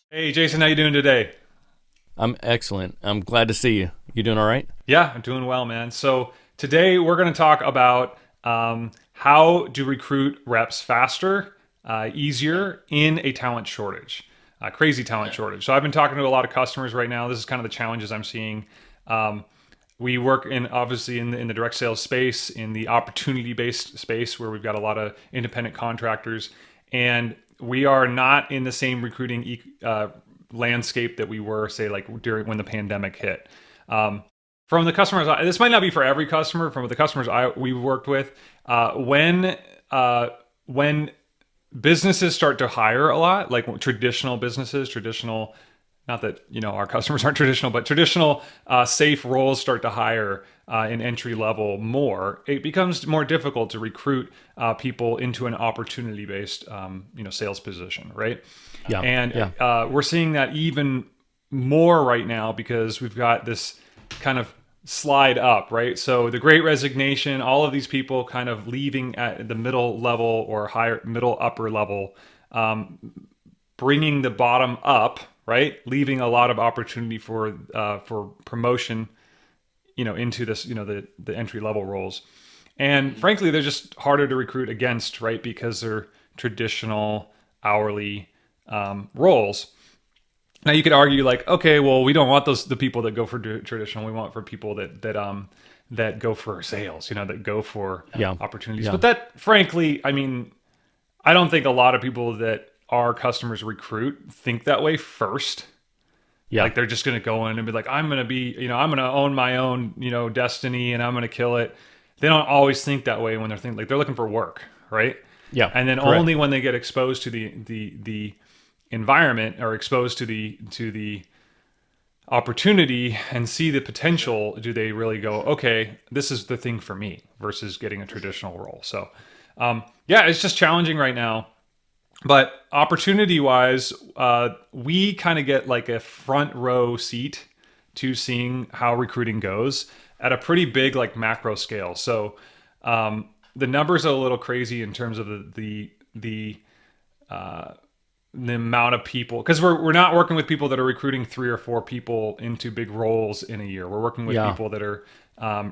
Hey Jason, how you doing today? I'm excellent. I'm glad to see you. You doing all right? Yeah, I'm doing well, man. So today we're going to talk about how to recruit reps faster, easier in a talent shortage, crazy talent shortage. So I've been talking to a lot of customers right now. This is kind of the challenges I'm seeing. Um, we work in obviously in the direct sales space, in the opportunity based space where we've got a lot of independent contractors, and we are not in the same recruiting landscape that we were, say, like during when the pandemic hit. From the customers, this might not be for every customer. From the customers we've worked with, when businesses start to hire a lot, like traditional businesses, traditional, not that our customers aren't traditional, but traditional safe roles start to hire in entry level more, it becomes more difficult to recruit people into an opportunity based sales position, right? Yeah. And Yeah. we're seeing that even more right now because we've got this kind of slide up, right? So the Great Resignation, all of these people kind of leaving at the middle level or higher, middle upper level, bringing the bottom up, right? Leaving a lot of opportunity for promotion, into this, the entry level roles. And frankly, they're just harder to recruit against, right? Because they're traditional hourly roles. Now you could argue like, okay, well, we don't want the people that go for traditional. We want for people that go for sales, that go for Yeah. opportunities. Yeah. But that, frankly, I mean, I don't think a lot of people that our customers recruit think that way first. Yeah. Like they're just going to go in and be like, I'm going to be, I'm going to own my own, destiny and I'm going to kill it. They don't always think that way when they're thinking like they're looking for work, right? Yeah. And then Correct. only when they get exposed to the environment or exposed to the opportunity and see the potential do they really go, okay, this is the thing for me versus getting a traditional role. So yeah, it's just challenging right now. But opportunity wise, we kind of get like a front row seat to seeing how recruiting goes at a pretty big like macro scale. So the numbers are a little crazy in terms of the amount of people, because we're not working with people that are recruiting 3 or 4 people into big roles in a year. We're working with Yeah. people that are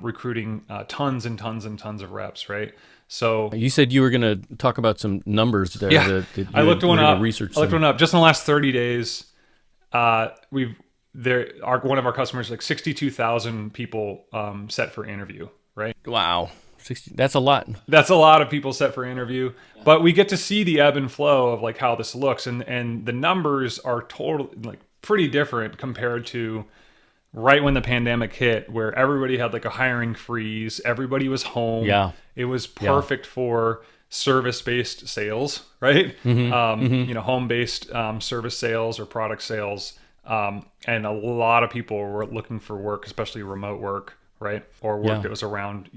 recruiting tons and tons and tons of reps, right? So You said you were going to talk about some numbers there yeah, that I looked you one were going to up. research I looked some. one up just in the last 30 days. We've there are one of our customers like 62,000 people set for interview, right? Wow. 60. That's a lot. That's a lot of people set for interview, but we get to see the ebb and flow of like how this looks, and the numbers are totally like pretty different compared to right when the pandemic hit, where everybody had like a hiring freeze, everybody was home. Yeah. It was Yeah. perfect for service-based sales, right? Mm-hmm. Mm-hmm. Home-based service sales or product sales, and a lot of people were looking for work, especially remote work, right, or work Yeah. that was around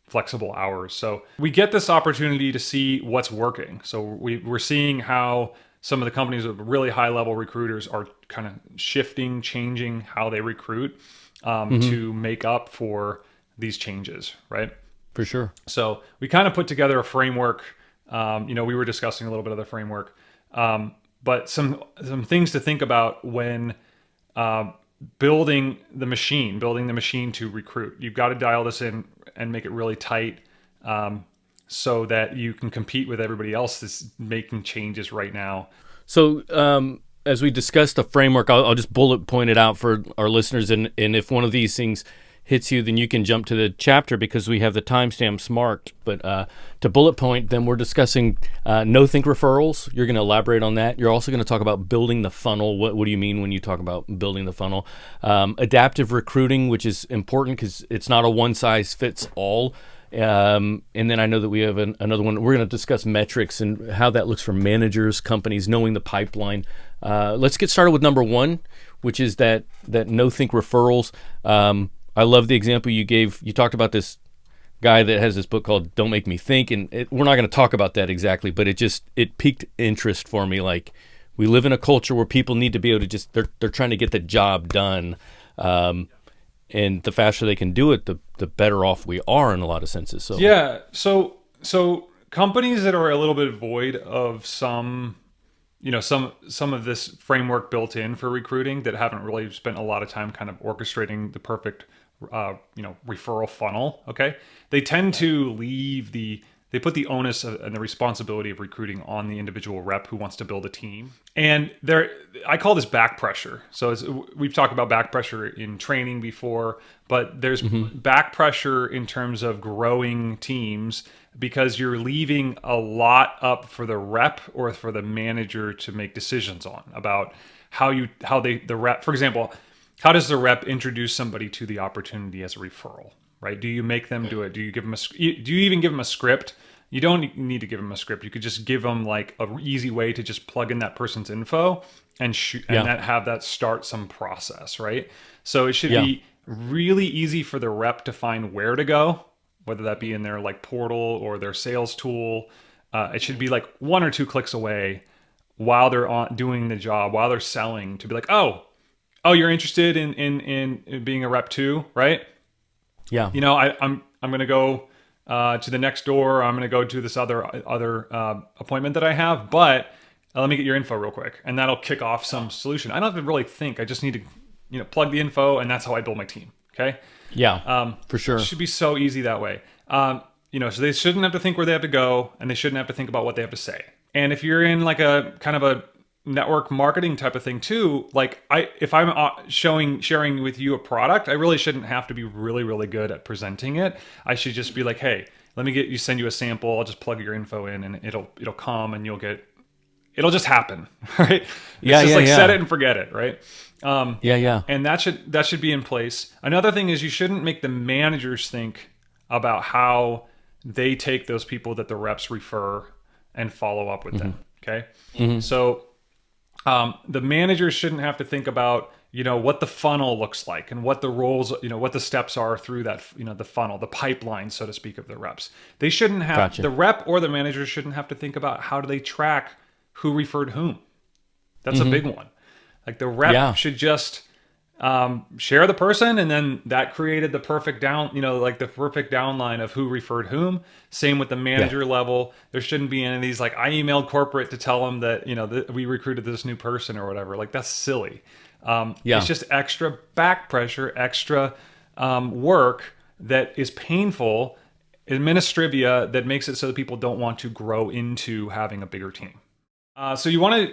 flexible hours. So we get this opportunity to see what's working. So we're seeing how some of the companies with really high level recruiters are kind of shifting, changing how they recruit Mm-hmm. to make up for these changes, right? For sure. So we kind of put together a framework. We were discussing a little bit of the framework, but some things to think about when uh, building the machine to recruit. You've got to dial this in and make it really tight, so that you can compete with everybody else that's making changes right now. So, as we discussed the framework, I'll just bullet point it out for our listeners. And if one of these things hits you, then you can jump to the chapter because we have the timestamps marked. But to bullet point, then we're discussing Think Referrals. You're going to elaborate on that. You're also going to talk about building the funnel. What do you mean when you talk about building the funnel? Adaptive recruiting, which is important because it's not a one-size-fits-all. And then I know that we have another one. We're going to discuss metrics and how that looks for managers, companies, knowing the pipeline. Let's get started with number one, which is that Think Referrals. I love the example you gave. You talked about this guy that has this book called Don't Make Me Think, and we're not going to talk about that exactly, but it piqued interest for me. Like, we live in a culture where people need to be able to they're trying to get the job done. And the faster they can do it, the better off we are in a lot of senses. So Yeah. So companies that are a little bit void of some, some of this framework built in for recruiting that haven't really spent a lot of time kind of orchestrating the perfect referral funnel. Okay, they tend to they put the onus and the responsibility of recruiting on the individual rep who wants to build a team. And I call this back pressure. So we've talked about back pressure in training before, but there's back pressure in terms of growing teams because you're leaving a lot up for the rep or for the manager to make decisions on about the rep, for example, how does the rep introduce somebody to the opportunity as a referral, right? Do you make them do it? Do you even give them a script? You don't need to give them a script. You could just give them like a easy way to just plug in that person's info and have that start some process, right? So it should be really easy for the rep to find where to go, whether that be in their like portal or their sales tool. It should be like 1 or 2 clicks away while they're doing the job, while they're selling, to be like, oh, you're interested in being a rep too, right? Yeah. I'm going to go to the next door. I'm going to go to this other appointment that I have, but let me get your info real quick, and that'll kick off some solution. I don't have to really think. I just need to plug the info, and that's how I build my team. Okay. Yeah. For sure. It should be so easy that way. So they shouldn't have to think where they have to go, and they shouldn't have to think about what they have to say. And if you're in like a kind of a network marketing type of thing too, like if I'm sharing with you a product, I really shouldn't have to be really, really good at presenting it. I should just be like, hey, let me send you a sample. I'll just plug your info in, and it'll come, and it'll just happen, right? Set it and forget it, right? And that should be in place. Another thing is you shouldn't make the managers think about how they take those people that the reps refer and follow up with them. Okay. So the managers shouldn't have to think about, what the funnel looks like and what the roles, what the steps are through that, the funnel, the pipeline, so to speak, of the reps. They shouldn't have, the rep or the manager shouldn't have to think about how do they track who referred whom. That's a big one. Like the rep should just share the person, and then that created the perfect the perfect downline of who referred whom. Same with the manager level. There shouldn't be any of these like I emailed corporate to tell them that that we recruited this new person or whatever. Like that's silly. It's just extra back pressure, extra work that is painful, administrivia that makes it so that people don't want to grow into having a bigger team. So you want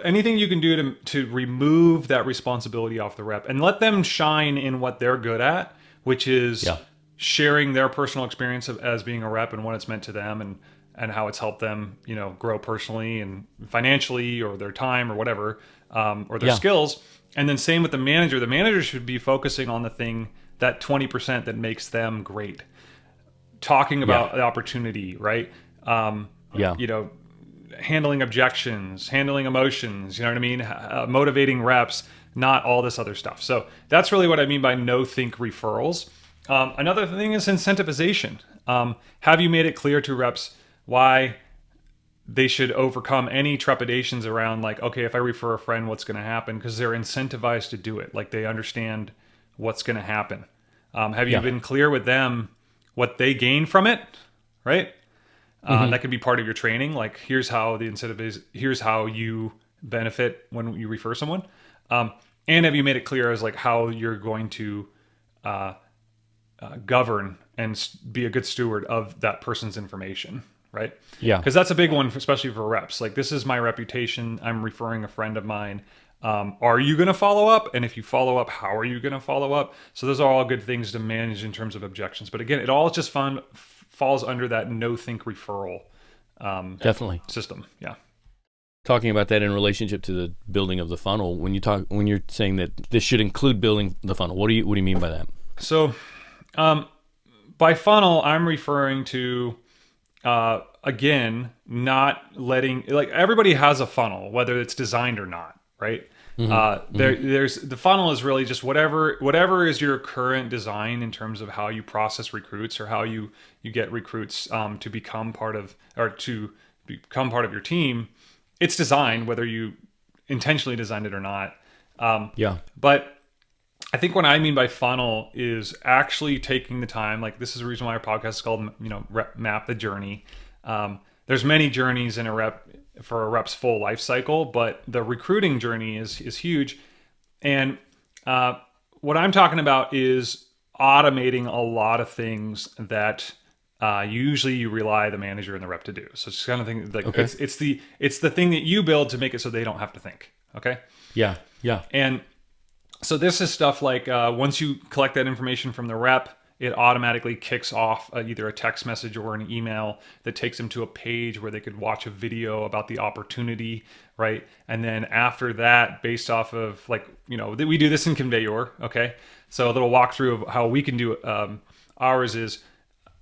anything you can do to remove that responsibility off the rep and let them shine in what they're good at, which is sharing their personal experience as being a rep and what it's meant to them and how it's helped them, grow personally and financially or their time or whatever, or their skills. And then same with the manager. The manager should be focusing on the thing, that 20% that makes them great. Talking about the opportunity, right? Handling objections, handling emotions, you know what I mean? Motivating reps, not all this other stuff. So that's really what I mean by think referrals. Another thing is incentivization. Have you made it clear to reps why they should overcome any trepidations around like, okay, if I refer a friend, what's going to happen? Because they're incentivized to do it. Like they understand what's going to happen. Have you been clear with them what they gain from it, right? That can be part of your training. Like, here's how the incentive is. Here's how you benefit when you refer someone. And have you made it clear as like how you're going to govern and be a good steward of that person's information, right? Yeah. Because that's a big one, especially for reps. Like, this is my reputation. I'm referring a friend of mine. Are you going to follow up? And if you follow up, how are you going to follow up? So those are all good things to manage in terms of objections. But again, it all just falls under that think referral definitely system. Yeah. Talking about that in relationship to the building of the funnel, when you're saying that this should include building the funnel, what do you mean by that? So by funnel, I'm referring to again, not letting, like, everybody has a funnel, whether it's designed or not, right? There's the funnel is really just whatever is your current design in terms of how you process recruits or how you get recruits to become part of your team. It's designed, whether you intentionally designed it or not. But I think what I mean by funnel is actually taking the time. Like, this is the reason why our podcast is called Map the Journey. There's many journeys in a rep for a rep's full life cycle, but the recruiting journey is huge. And what I'm talking about is automating a lot of things that usually you rely the manager and the rep to do. So it's kind of thing like it's the thing that you build to make it so they don't have to think. Okay. Yeah. Yeah. And so this is stuff like once you collect that information from the rep, it automatically kicks off either a text message or an email that takes them to a page where they could watch a video about the opportunity, right? And then after that, based off of we do this in ConveYour, okay? So a little walkthrough of how we can do ours is,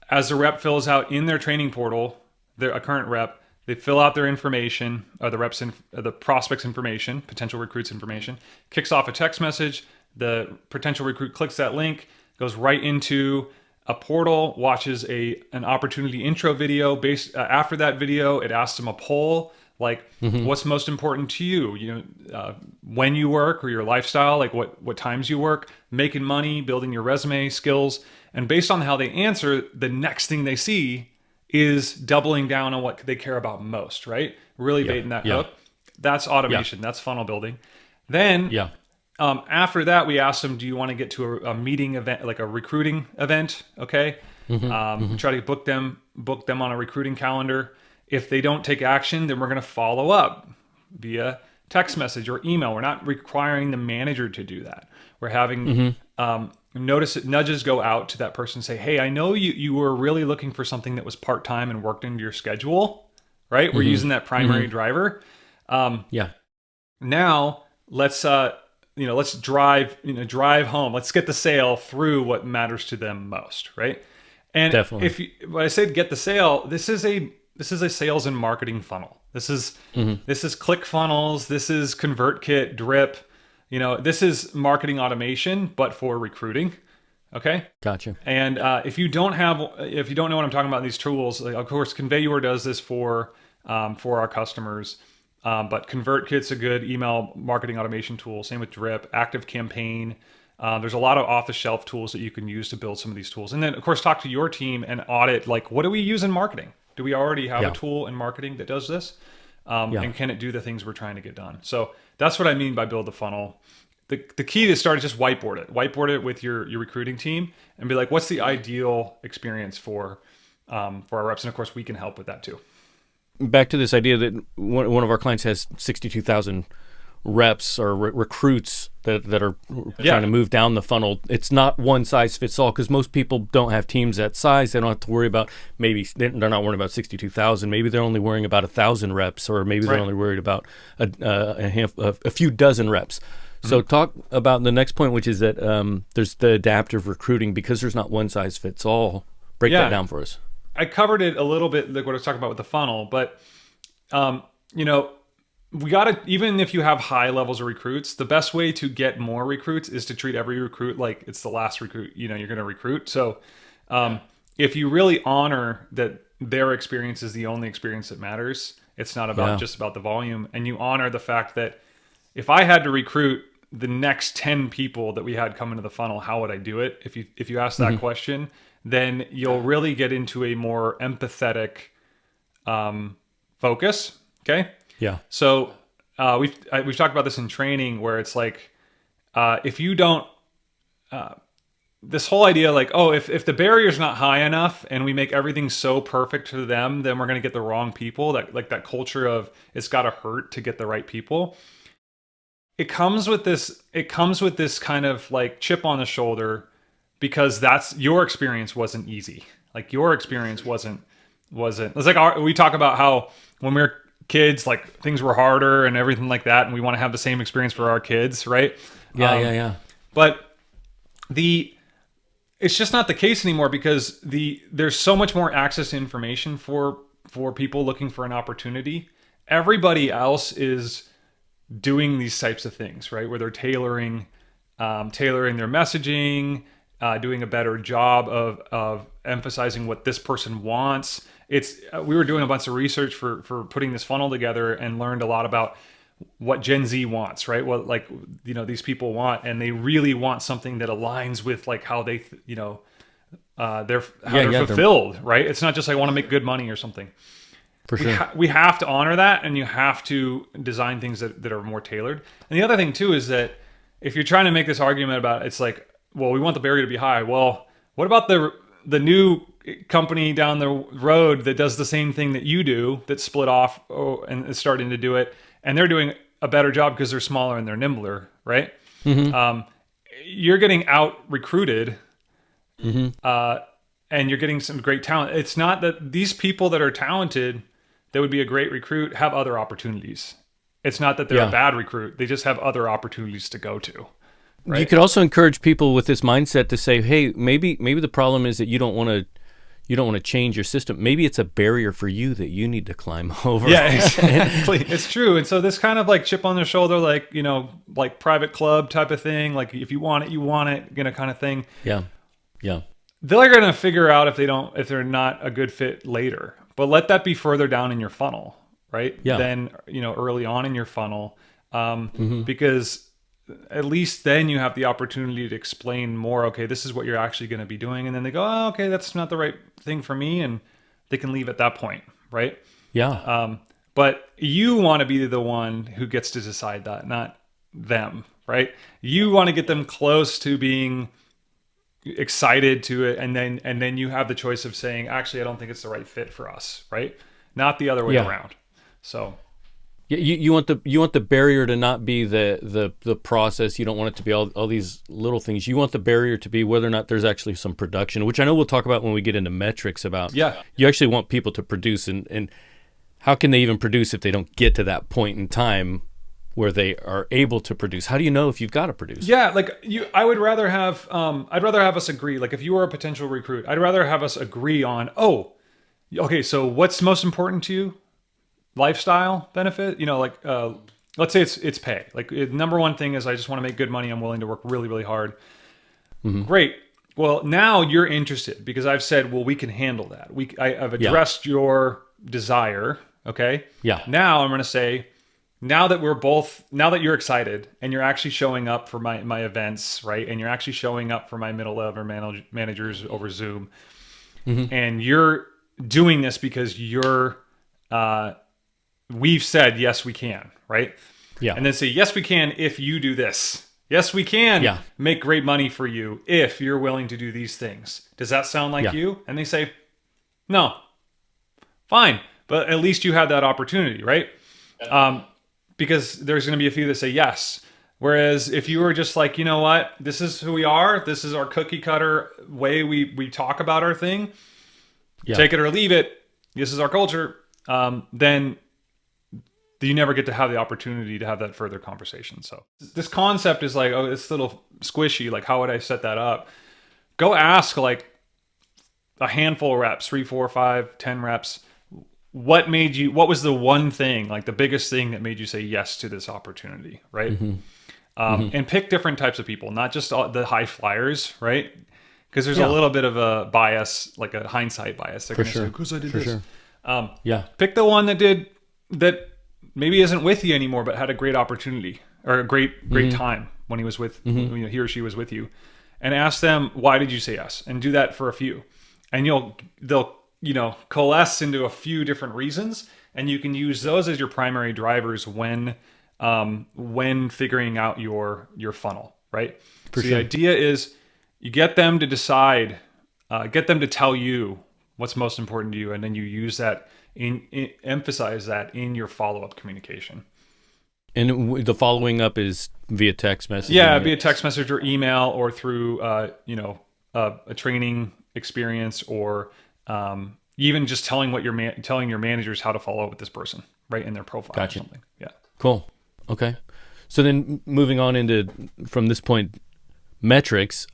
as the rep fills out in their training portal, a current rep, they fill out their information, the prospect's information, potential recruit's information, kicks off a text message. The potential recruit clicks that link, goes right into a portal, watches an opportunity intro video. After that video, it asks them a poll, like what's most important to you? When you work or your lifestyle, like what times you work, making money, building your resume, skills. And based on how they answer, the next thing they see is doubling down on what they care about most, right? Really baiting that hook. That's automation. That's funnel building. Then after that, we asked them, do you want to get to a meeting event, like a recruiting event? Okay. Try to book them on a recruiting calendar. If they don't take action, then we're going to follow up via text message or email. We're not requiring the manager to do that. We're having nudges go out to that person and say, hey, I know you were really looking for something that was part-time and worked into your schedule, right? We're using that primary driver. Now let's drive home. Let's get the sale through what matters to them most, right? And definitely, when I say get the sale, this is a sales and marketing funnel. This is ClickFunnels. This is ConvertKit, Drip. This is marketing automation, but for recruiting. Okay. Gotcha. And if you don't know what I'm talking about in these tools, of course, ConveYour does this for our customers. But ConvertKit's a good email marketing automation tool. Same with Drip, ActiveCampaign. There's a lot of off-the-shelf tools that you can use to build some of these tools. And then, of course, talk to your team and audit, like, what do we use in marketing? Do we already have a tool in marketing that does this? And can it do the things we're trying to get done? So that's what I mean by build the funnel. The key to start is just whiteboard it. Whiteboard it with your recruiting team and be like, what's the ideal experience for our reps? And, of course, we can help with that too. Back to this idea that one of our clients has 62,000 reps or recruits that are trying to move down the funnel. It's not one size fits all, because most people don't have teams that size. They don't have to worry about, maybe they're not worrying about 62,000. Maybe they're only worrying about 1,000 reps, or maybe they're only worried about a few dozen reps. So talk about the next point, which is that there's the adaptive recruiting, because there's not one size fits all. Break that down for us. I covered it a little bit, like what I was talking about with the funnel, but we got to, even if you have high levels of recruits, the best way to get more recruits is to treat every recruit like it's the last recruit you're going to recruit. So if you really honor that their experience is the only experience that matters, it's not about just about the volume, and you honor the fact that if I had to recruit the next 10 people that we had come into the funnel, how would I do it? If you ask that question, then you'll really get into a more empathetic focus. Okay. Yeah. So we've talked about this in training, where it's like if you don't this whole idea like, oh, if the barrier's not high enough and we make everything so perfect to them, then we're going to get the wrong people. That culture of it's got to hurt to get the right people. It comes with this kind of like chip on the shoulder, because that's your experience wasn't easy. Like your experience wasn't. It's like we talk about how when we were kids, like things were harder and everything like that, and we want to have the same experience for our kids, right? Yeah. But it's just not the case anymore, because there's so much more access to information for people looking for an opportunity. Everybody else is doing these types of things, right? Where they're tailoring their messaging, doing a better job of emphasizing what this person wants. We were doing a bunch of research for putting this funnel together, and learned a lot about what Gen Z wants, right? What these people want, and they really want something that aligns with like how they they're fulfilled, right? It's not just I want to make good money or something. For sure. We have to honor that, and you have to design things that are more tailored. And the other thing too is that if you're trying to make this argument about, it's like, well, we want the barrier to be high. Well, what about the new company down the road that does the same thing that you do, that's split off and is starting to do it, and they're doing a better job because they're smaller and they're nimbler, right? You're getting out recruited, and you're getting some great talent. It's not that these people that are talented, that would be a great recruit, have other opportunities. It's not that they're a bad recruit. They just have other opportunities to go to. Right? You could also encourage people with this mindset to say, hey, maybe the problem is that you don't want to change your system. Maybe it's a barrier for you that you need to climb over. Yeah, exactly. It's true. And so this kind of like chip on their shoulder, like, like private club type of thing, like if you want it, you want it, kind of thing. Yeah. They're going to figure out if they're not a good fit later. But let that be further down in your funnel, right? Yeah. Then, early on in your funnel, because at least then you have the opportunity to explain more. Okay, this is what you're actually going to be doing. And then they go, oh, okay, that's not the right thing for me. And they can leave at that point, right? Yeah. But you want to be the one who gets to decide that, not them, right? You want to get them close to being excited to it, and then you have the choice of saying, actually, I don't think it's the right fit for us, right? Not the other way around. So you want the barrier to not be the process. You don't want it to be all these little things. You want the barrier to be whether or not there's actually some production, which I know we'll talk about when we get into metrics about. Yeah. You actually want people to produce, and how can they even produce if they don't get to that point in time where they are able to produce? How do you know if you've got to produce? Yeah, I would rather have I'd rather have us agree. Like if you were a potential recruit, I'd rather have us agree on, okay, so what's most important to you? Lifestyle benefit? Let's say it's pay. Like number one thing is I just want to make good money. I'm willing to work really, really hard. Great. Well, now you're interested because I've said, well, we can handle that. I've addressed your desire. Okay. Yeah. Now I'm going to say, now that you're excited and you're actually showing up for my events, right? And you're actually showing up for my middle level managers over Zoom, and you're doing this because we've said, yes, we can, right? Yeah. And then say, yes, we can if you do this. Yes, we can make great money for you if you're willing to do these things. Does that sound like you? And they say, no. Fine. But at least you had that opportunity, right? Because there's going to be a few that say yes. Whereas if you were just like, you know what, this is who we are. This is our cookie cutter way we talk about our thing. Take it or leave it. This is our culture. Then you never get to have the opportunity to have that further conversation. So this concept is like, oh, it's a little squishy. Like, how would I set that up? Go ask like a handful of reps, 3, 4, 5, 10 reps. What was the one thing, like the biggest thing that made you say yes to this opportunity, right? And pick different types of people, not just the high flyers, right? Because there's a little bit of a bias, like a hindsight bias. They're going to say, because I did this. Sure. Pick the one that maybe isn't with you anymore, but had a great opportunity or a great time when he was with, he or she was with you, and ask them, why did you say yes? And do that for a few, and they'll coalesce into a few different reasons, and you can use those as your primary drivers when figuring out your funnel, right? The idea is you get them to decide, get them to tell you what's most important to you, and then you use that emphasize that in your follow-up communication. And the following up is via text message. Yeah, via text message or email, or through a training experience, or even just telling telling your managers how to follow up with this person, right, in their profile. Gotcha. Or something. Yeah. Cool. Okay. So then moving on into, from this point, metrics.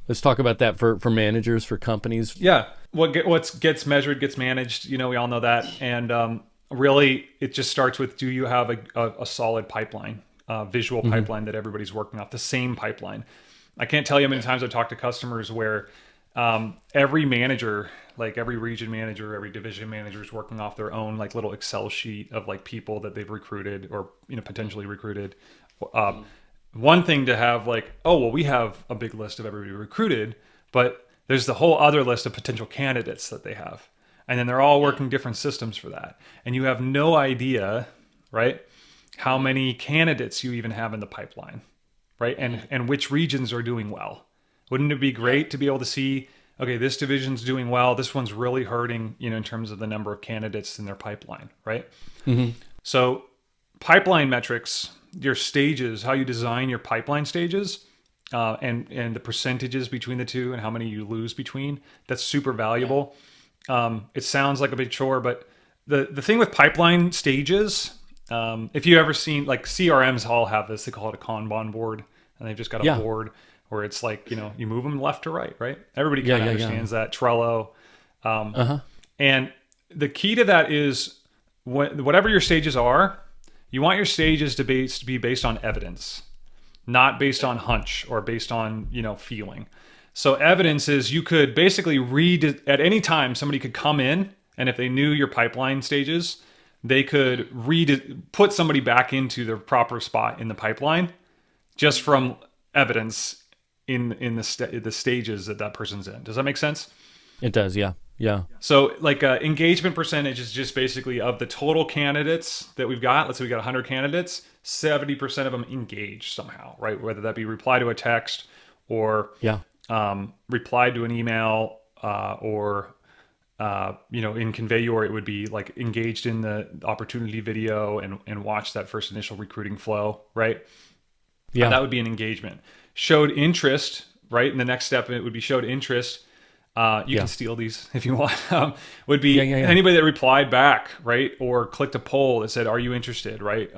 Let's talk about that for managers, for companies. Yeah. What gets measured gets managed. We all know that. And really, it just starts with, do you have a solid pipeline, visual pipeline that everybody's working off, the same pipeline? I can't tell you how many times I've talked to customers where every manager, like every region manager, every division manager is working off their own like little Excel sheet of like people that they've recruited or potentially recruited. One thing to have like, oh, well, we have a big list of everybody recruited, but there's the whole other list of potential candidates that they have. And then they're all working different systems for that. And you have no idea, right, how many candidates you even have in the pipeline, right? And which regions are doing well. Wouldn't it be great to be able to see, okay, this division's doing well, this one's really hurting, in terms of the number of candidates in their pipeline, right? So pipeline metrics, your stages, how you design your pipeline stages, and the percentages between the two and how many you lose between, that's super valuable. It sounds like a big chore, but the thing with pipeline stages, if you ever seen, like, CRMs all have this, they call it a Kanban board, and they've just got a board where it's like, you move them left to right, right? Everybody kind of understands that. Trello. And the key to that is whatever your stages are, you want your stages to be based on evidence, not based on hunch or based on, feeling. So evidence is, you could basically read at any time, somebody could come in, and if they knew your pipeline stages, they could put somebody back into their proper spot in the pipeline just from evidence in the stages that person's in. Does that make sense? It does, yeah. So like engagement percentage is just basically of the total candidates that we've got. Let's say we got 100 candidates, 70% of them engage somehow, right? Whether that be reply to a text or reply to an email, or in ConveYour, it would be like engaged in the opportunity video and watch that first initial recruiting flow, right? Yeah, that would be an engagement. Showed interest, right? And the next step, it would be showed interest. You can steal these if you want. Would be anybody that replied back, right? Or clicked a poll that said, "Are you interested?" Right?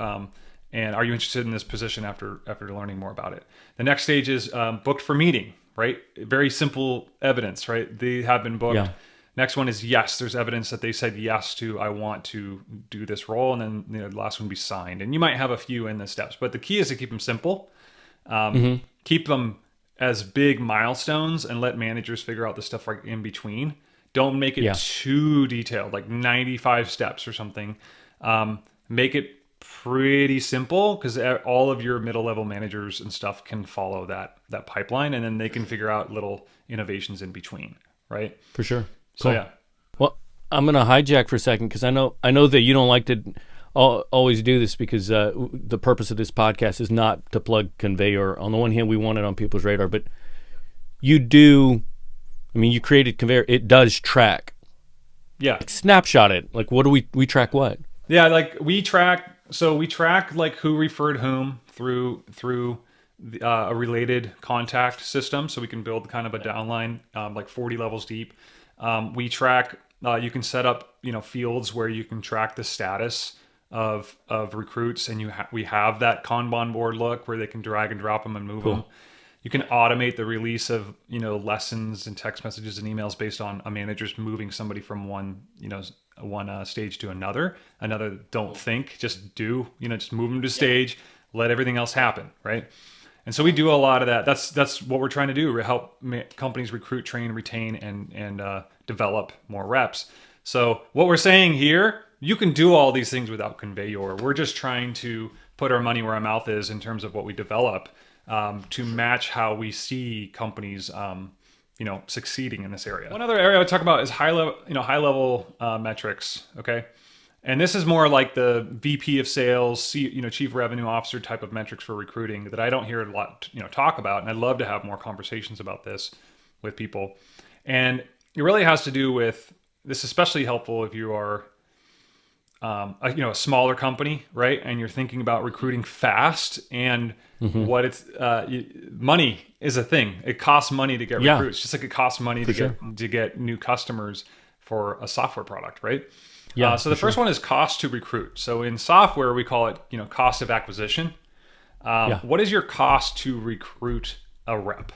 And are you interested in this position after learning more about it? The next stage is booked for meeting, right? Very simple evidence, right? They have been booked. Yeah. Next one is yes. There's evidence that they said yes to, I want to do this role. And then the last one would be signed. And you might have a few in the steps, but the key is to keep them simple. Keep them as big milestones and let managers figure out the stuff right in between. Don't make it too detailed, like 95 steps or something. Make it pretty simple, because all of your middle level managers and stuff can follow that pipeline, and then they can figure out little innovations in between, right? For sure. So cool. Well, I'm going to hijack for a second, because I know that you don't like to always do this, because the purpose of this podcast is not to plug ConveYour. On the one hand, we want it on people's radar, but you created ConveYour. It does track. Yeah. Like, snapshot it. Like, what do we track what? Yeah, like we track like who referred whom through a related contact system, so we can build kind of a downline, like 40 levels deep. We track, you can set up, fields where you can track the status of recruits, and we have that Kanban board look where they can drag and drop them and move them. You can automate the release of, lessons and text messages and emails based on a manager's moving somebody from one stage to another. Don't think, just do, just move them to stage, let everything else happen, right? And so we do a lot of that. That's what we're trying to do, help companies recruit, train, retain, and develop more reps. So what we're saying here, you can do all these things without ConveYour. We're just trying to put our money where our mouth is in terms of what we develop, to match how we see companies, succeeding in this area. One other area I would talk about is high level metrics. Okay. And this is more like the VP of sales, chief revenue officer type of metrics for recruiting that I don't hear a lot, talk about. And I'd love to have more conversations about this with people. And it really has to do with this, especially helpful if you are, a smaller company, right? And you're thinking about recruiting fast, and what it's, money is a thing. It costs money to get recruits, just like it costs money to get new customers for a software product, right? Yeah. So the first one is cost to recruit. So in software, we call it, cost of acquisition. What is your cost to recruit a rep?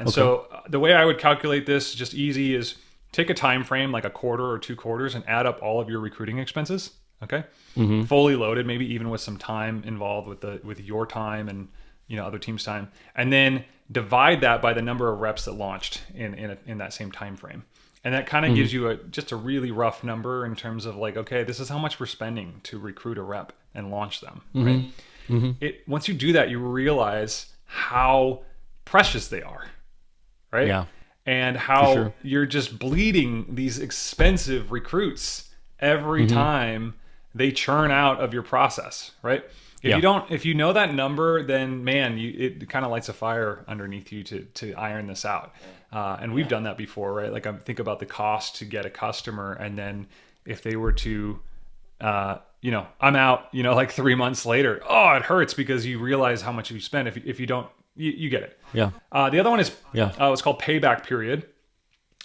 So the way I would calculate this, just easy, is take a time frame, like a quarter or 2 quarters, and add up all of your recruiting expenses. Okay. Fully loaded, maybe even with some time involved with your time and, other teams' time. And then divide that by the number of reps that launched in that same time frame. And that kind of gives you just a really rough number in terms of like, okay, this is how much we're spending to recruit a rep and launch them. Right. Once you do that, you realize how precious they are. Right. Yeah. and how sure. you're just bleeding these expensive recruits every time they churn out of your process, right? If you know that number, then man, it kind of lights a fire underneath you to iron this out. And we've done that before, right? Like I think about the cost to get a customer, and then if they were to, I'm out, like 3 months later, it hurts because you realize how much you spend. If you don't, you get it. Yeah. The other one is what's called payback period.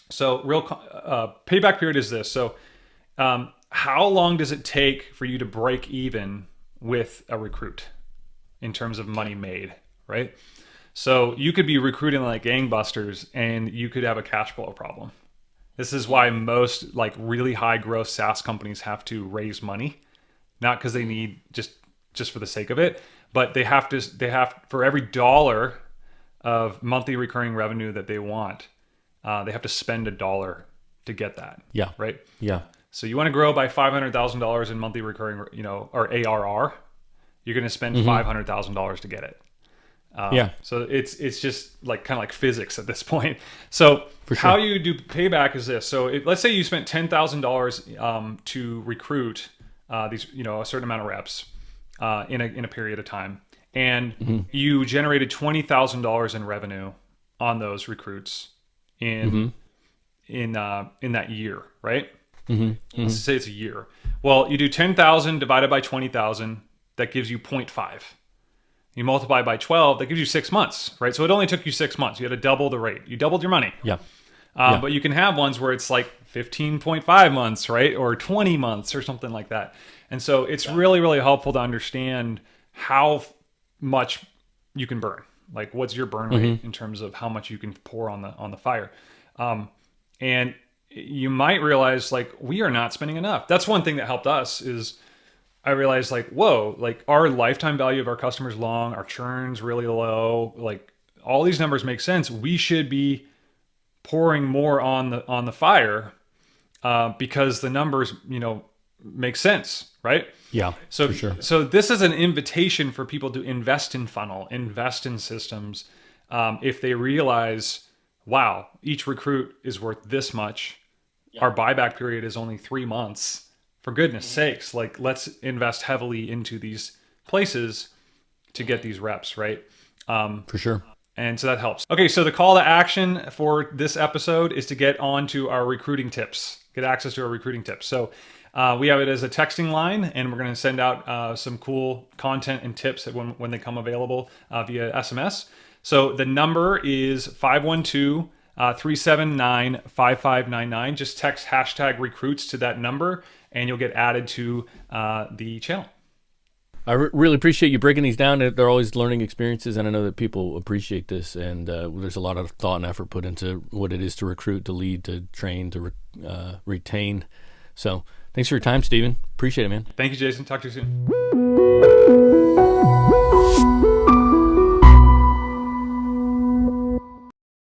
So payback period is this. So how long does it take for you to break even with a recruit in terms of money made, right? So you could be recruiting like gangbusters and you could have a cash flow problem. This is why most like really high growth SaaS companies have to raise money, not because they need just for the sake of it, but they have for every dollar of monthly recurring revenue that they want, they have to spend $1 to get that. Yeah. Right. Yeah. So you want to grow by $500,000 in monthly recurring, or ARR, you're going to spend $500,000 to get it. So it's just like kind of like physics at this point. So how you do payback is this. So let's say you spent $10,000 to recruit these, a certain amount of reps in a period of time, and you generated $20,000 in revenue on those recruits in that year, right? Let's say it's a year. Well, you do 10,000 divided by 20,000, that gives you 0.5. You multiply by 12, that gives you 6 months, right? So it only took you 6 months. You had to double the rate. You doubled your money. Yeah. But you can have ones where it's like 15.5 months, right? Or 20 months or something like that. And so it's really, really helpful to understand how much you can burn. Like what's your burn rate in terms of how much you can pour on the fire. And you might realize like we are not spending enough. That's one thing that helped us is I realized like, whoa, like our lifetime value of our customers long, our churn's really low, like all these numbers make sense. We should be pouring more on the fire because the numbers, make sense, right? Yeah. So for sure. So this is an invitation for people to invest in funnel, invest in systems. If they realize, wow, each recruit is worth this much. Our buyback period is only 3 months. For goodness sakes, like let's invest heavily into these places to get these reps, right? For sure. And so that helps. Okay, so the call to action for this episode is to get onto our recruiting tips, get access to our recruiting tips. So we have it as a texting line, and we're going to send out some cool content and tips when they come available via SMS. So the number is 512-379-5599. Just text #recruits to that number, and you'll get added to the channel. I really appreciate you breaking these down. They're always learning experiences, and I know that people appreciate this. And there's a lot of thought and effort put into what it is to recruit, to lead, to train, to retain. So thanks for your time, Stephen. Appreciate it, man. Thank you, Jason. Talk to you soon.